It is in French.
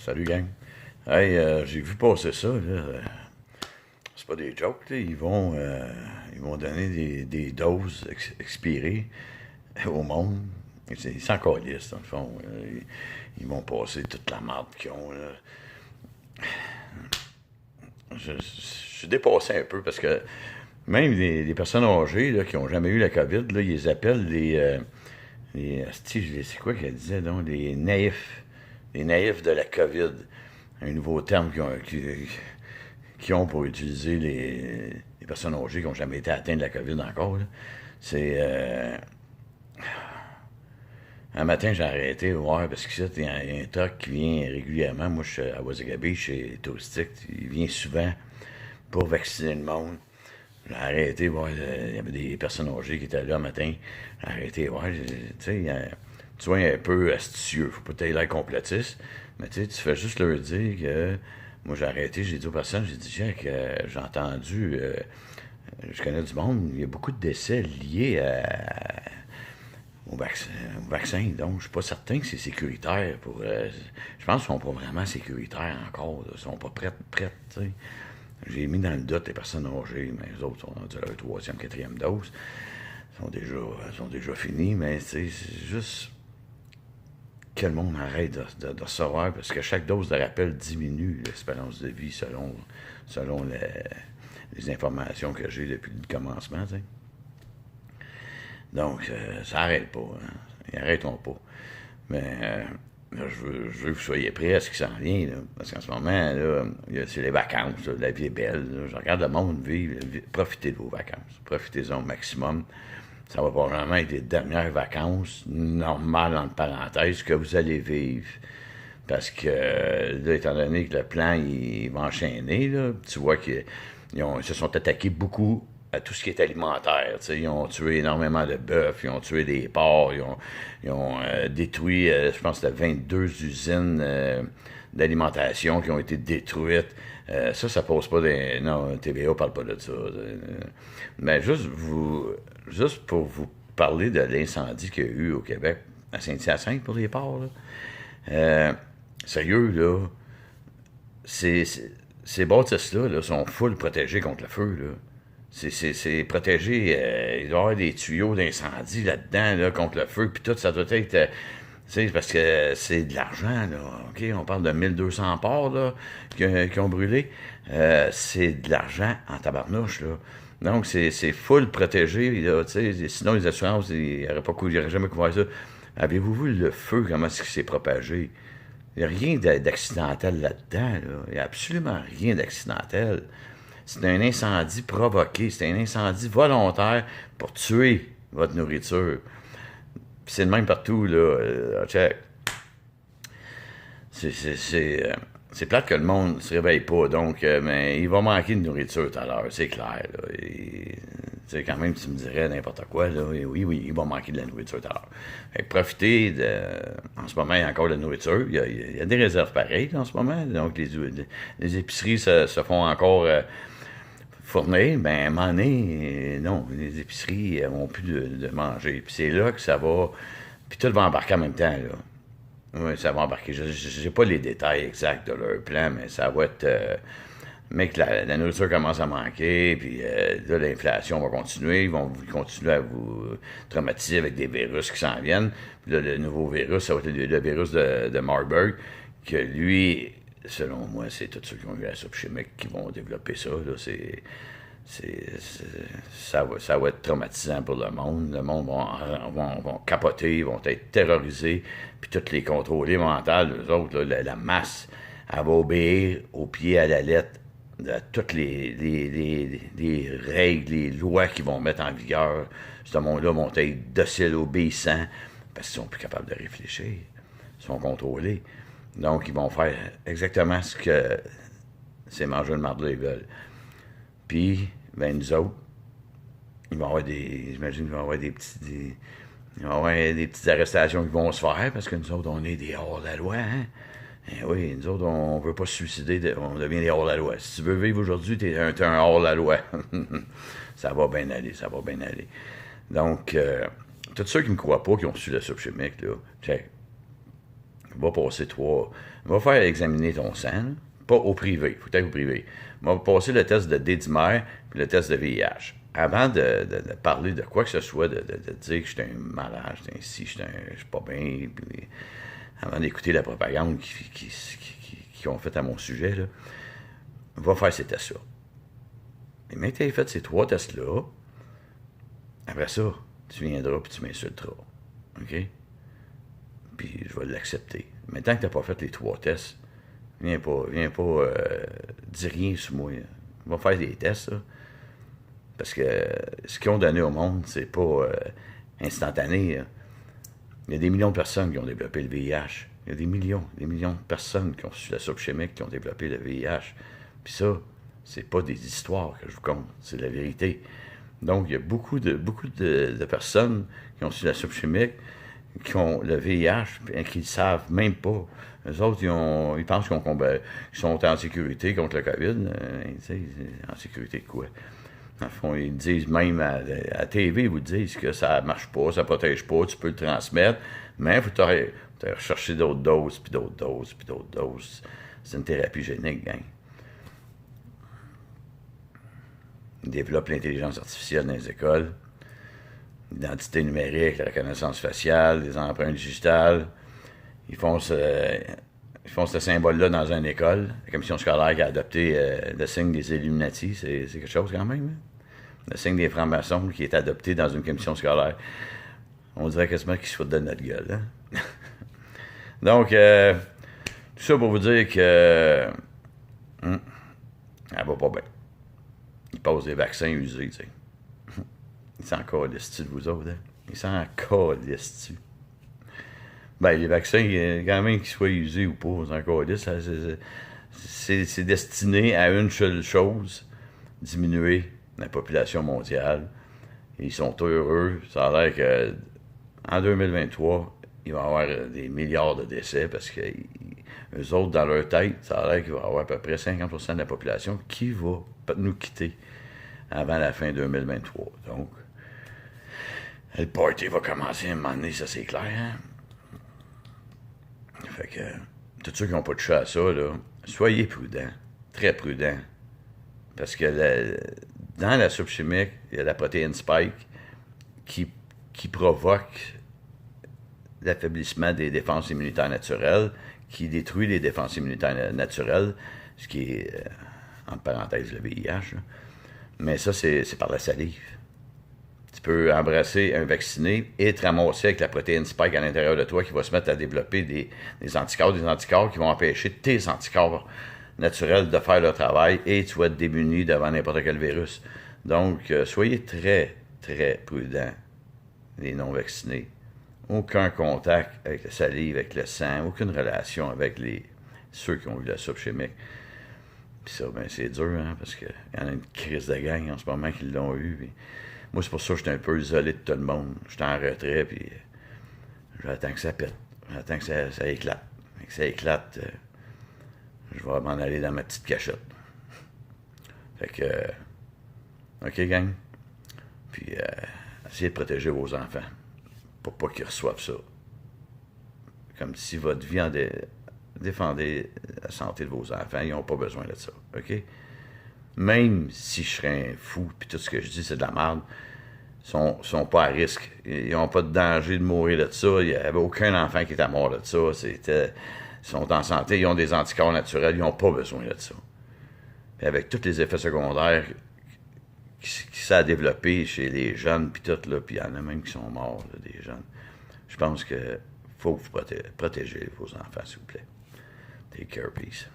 Salut gang. Hey, j'ai vu passer ça, là. C'est pas des jokes, là. Ils vont donner des doses expirées au monde. Ils s'en calissent, dans le fond. Ils vont passer toute la marde qu'ils ont, là. Je suis dépassé un peu parce que même les personnes âgées là, qui n'ont jamais eu la COVID, là, ils les appellent c'est quoi qu'elle disait, donc? Les naïfs. Les naïfs de la COVID. Un nouveau terme qu'ils ont pour utiliser les personnes âgées qui n'ont jamais été atteintes de la COVID encore. Là. C'est. Un matin, j'ai arrêté de voir parce que il y a un truck qui vient régulièrement. Moi, je suis à Wasagabe, chez Touristique. Il vient souvent pour vacciner le monde. J'ai arrêté de voir. Il y avait des personnes âgées qui étaient là le matin. J'ai arrêté de voir. Tu sais, tu vois, un peu astucieux. Faut pas être l'air complotiste. Mais tu sais, tu fais juste leur dire que. Moi, j'ai arrêté, j'ai dit aux personnes, j'ai dit, Jack, j'ai entendu, je connais du monde, il y a beaucoup de décès liés au vaccin, donc je suis pas certain que c'est sécuritaire pour. Je pense qu'ils sont pas vraiment sécuritaires encore, là, ils sont pas prêtes, tu sais. J'ai mis dans le doute les personnes âgées, mais les autres sont rendus à leur troisième, quatrième dose. Sont déjà finis, mais c'est juste que le monde arrête de recevoir, parce que chaque dose de rappel diminue l'espérance de vie selon les informations que j'ai depuis le commencement. T'sais. Donc, ça n'arrête pas. Hein. Ils n'arrêteront pas. Mais je veux que vous soyez prêts à ce qui s'en vient. Là, parce qu'en ce moment, là, c'est les vacances. Là, la vie est belle. Là. Je regarde le monde vivre. Profitez de vos vacances. Profitez-en au maximum. Ça va probablement être les dernières vacances normales, entre parenthèses, que vous allez vivre. Parce que, là, étant donné que le plan, il va enchaîner, là, tu vois qu'ils se sont attaqués beaucoup à tout ce qui est alimentaire. T'sais. Ils ont tué énormément de bœufs, ils ont tué des porcs, ils ont détruit, je pense, que c'était 22 usines d'alimentation qui ont été détruites. Ça pose pas des... Non, TVA parle pas de ça. Mais juste pour vous parler de l'incendie qu'il y a eu au Québec, à Saint-Hyacinthe pour les porcs, là. Sérieux, là, ces bâtisses-là là, sont full protégées contre le feu, là. C'est protégé, il doit y avoir des tuyaux d'incendie là-dedans, là, contre le feu, puis tout, ça doit être... Tu sais, parce que c'est de l'argent, là. OK, on parle de 1200 porcs, là, qui ont brûlé. C'est de l'argent en tabarnouche, là. Donc, c'est full protégé, là, tu sais. Sinon, les assurances, ils n'auraient jamais couvert ça. Avez-vous vu le feu, comment est-ce qu'il s'est propagé? Il n'y a rien d'accidentel là-dedans, là. Il n'y a absolument rien d'accidentel. C'est un incendie provoqué, c'est un incendie volontaire pour tuer votre nourriture. Puis c'est le même partout, là. Check. C'est plate que le monde ne se réveille pas, donc, mais il va manquer de nourriture tout à l'heure, c'est clair. Tu sais, quand même, tu me dirais n'importe quoi, là, oui, il va manquer de la nourriture tout à l'heure. Fait que profitez en ce moment, il y a encore de la nourriture, il y a des réserves pareilles en ce moment, donc les épiceries se font encore fournir, ben à un moment donné, non, les épiceries n'ont plus de manger, puis c'est là que ça va, puis tout va embarquer en même temps, là. Oui, ça va embarquer. Je n'ai pas les détails exacts de leur plan, mais ça va être... mec, la nourriture commence à manquer, puis là, l'inflation va continuer. Ils vont continuer à vous traumatiser avec des virus qui s'en viennent. Puis là, le nouveau virus, ça va être le virus de Marburg, que lui, selon moi, c'est tous ceux qui ont eu la soupe chimique qui vont développer ça. Là, ça va être traumatisant pour le monde. Le monde vont capoter, vont être terrorisés, puis tous les contrôlés mentales, eux autres, là, la masse, elle va obéir au pied à la lettre de toutes les règles, les lois qu'ils vont mettre en vigueur. Ce monde-là vont être dociles, obéissants, parce qu'ils sont plus capables de réfléchir. Ils sont contrôlés. Donc, ils vont faire exactement ce que ces mangeurs de marde-là veulent. Puis, ben, nous autres, j'imagine qu'il va y avoir il va y avoir des petites arrestations qui vont se faire, parce que nous autres, on est des hors-la-loi, hein? Eh oui, nous autres, on veut pas se suicider, on devient des hors-la-loi. Si tu veux vivre aujourd'hui, t'es un hors-la-loi. Ça va bien aller, ça va bien aller. Donc, tous ceux qui me croient pas, qui ont su la soupe chimique, là, check. Va passer 3. Va faire examiner ton sang, là. Pas au privé. Il faut être au privé. Va passer le test de D-dimer puis le test de VIH. Avant de parler de quoi que ce soit, de dire que je suis un malade, je suis pas bien, puis avant d'écouter la propagande qu'ils ont faite à mon sujet, là, va faire ces tests-là. Et maintenant que tu as fait ces 3 tests-là, après ça, tu viendras et tu m'insulteras. OK? Puis je vais l'accepter. Mais tant que tu n'as pas fait les 3 tests, viens pas dis rien sur moi. Va faire des tests, là. Parce que ce qu'ils ont donné au monde, c'est pas instantané. Hein. Il y a des millions de personnes qui ont développé le VIH. Il y a des millions de personnes qui ont reçu la soupe chimique qui ont développé le VIH. Puis ça, c'est pas des histoires que je vous compte, c'est la vérité. Donc, il y a beaucoup de personnes qui ont reçu la soupe chimique, qui ont le VIH, et qui ne le savent même pas. Eux autres, ils pensent qu'ils sont en sécurité contre le COVID. En sécurité de quoi? Dans le fond, ils disent même à la TV, ils vous disent que ça ne marche pas, ça ne protège pas, tu peux le transmettre, mais il faut rechercher d'autres doses, puis d'autres doses, puis d'autres doses. C'est une thérapie génique, gang. Ils développent l'intelligence artificielle dans les écoles, l'identité numérique, la reconnaissance faciale, les empreintes digitales. Ils font ce symbole-là dans une école. La commission scolaire qui a adopté le signe des Illuminati, c'est quelque chose quand même. Hein? Le signe des francs-maçons qui est adopté dans une commission scolaire. On dirait quasiment qu'ils se foutent de notre gueule. Hein? Donc, tout ça pour vous dire que elle va pas bien. Ils passent des vaccins usés, tu sais. Ils s'en calissent-tu de vous autres, hein? Ils s'en calissent-tu. Ben, les vaccins, quand même qu'ils soient usés ou pas, on s'en calisse. C'est destiné à une seule chose, diminuer la population mondiale. Et ils sont heureux. Ça a l'air qu'en 2023, il va y avoir des milliards de décès parce que eux autres, dans leur tête, ça a l'air qu'il va y avoir à peu près 50% de la population qui va nous quitter avant la fin 2023. Donc, le party va commencer à un moment donné, ça c'est clair. Hein? Fait que, tous ceux qui n'ont pas touché à ça, là, soyez prudents, très prudents. Parce que dans la soupe chimique, il y a la protéine spike qui provoque l'affaiblissement des défenses immunitaires naturelles, qui détruit les défenses immunitaires naturelles, ce qui est, entre parenthèses, le VIH. Là. Mais ça, c'est par la salive. Tu peux embrasser un vacciné et te ramasser avec la protéine spike à l'intérieur de toi qui va se mettre à développer des anticorps qui vont empêcher tes anticorps naturels de faire leur travail et tu vas être démuni devant n'importe quel virus. Donc, soyez très, très prudents, les non-vaccinés. Aucun contact avec la salive, avec le sang, aucune relation avec ceux qui ont eu la soupe chimique. Puis ça, ben, c'est dur, hein, parce qu'il y en a une crise de gang en ce moment qui l'ont eu. Puis moi, c'est pour ça que j'étais un peu isolé de tout le monde. J'étais en retrait, puis j'attends que ça pète. J'attends que ça éclate. Et que ça éclate, je vais m'en aller dans ma petite cachette. Fait que, OK, gang? Puis, essayez de protéger vos enfants pour pas qu'ils reçoivent ça. Comme si votre vie en défendait la santé de vos enfants. Ils n'ont pas besoin de ça, OK? Même si je serais un fou, puis tout ce que je dis, c'est de la merde, ils sont pas à risque. Ils n'ont pas de danger de mourir de ça. Il n'y avait aucun enfant qui était mort de ça. Ils sont en santé, ils ont des anticorps naturels, ils n'ont pas besoin de ça. Puis avec tous les effets secondaires qui ça a développé chez les jeunes, puis tout, là, puis il y en a même qui sont morts, là, des jeunes. Je pense que faut que vous protégez vos enfants, s'il vous plaît. Take care, peace.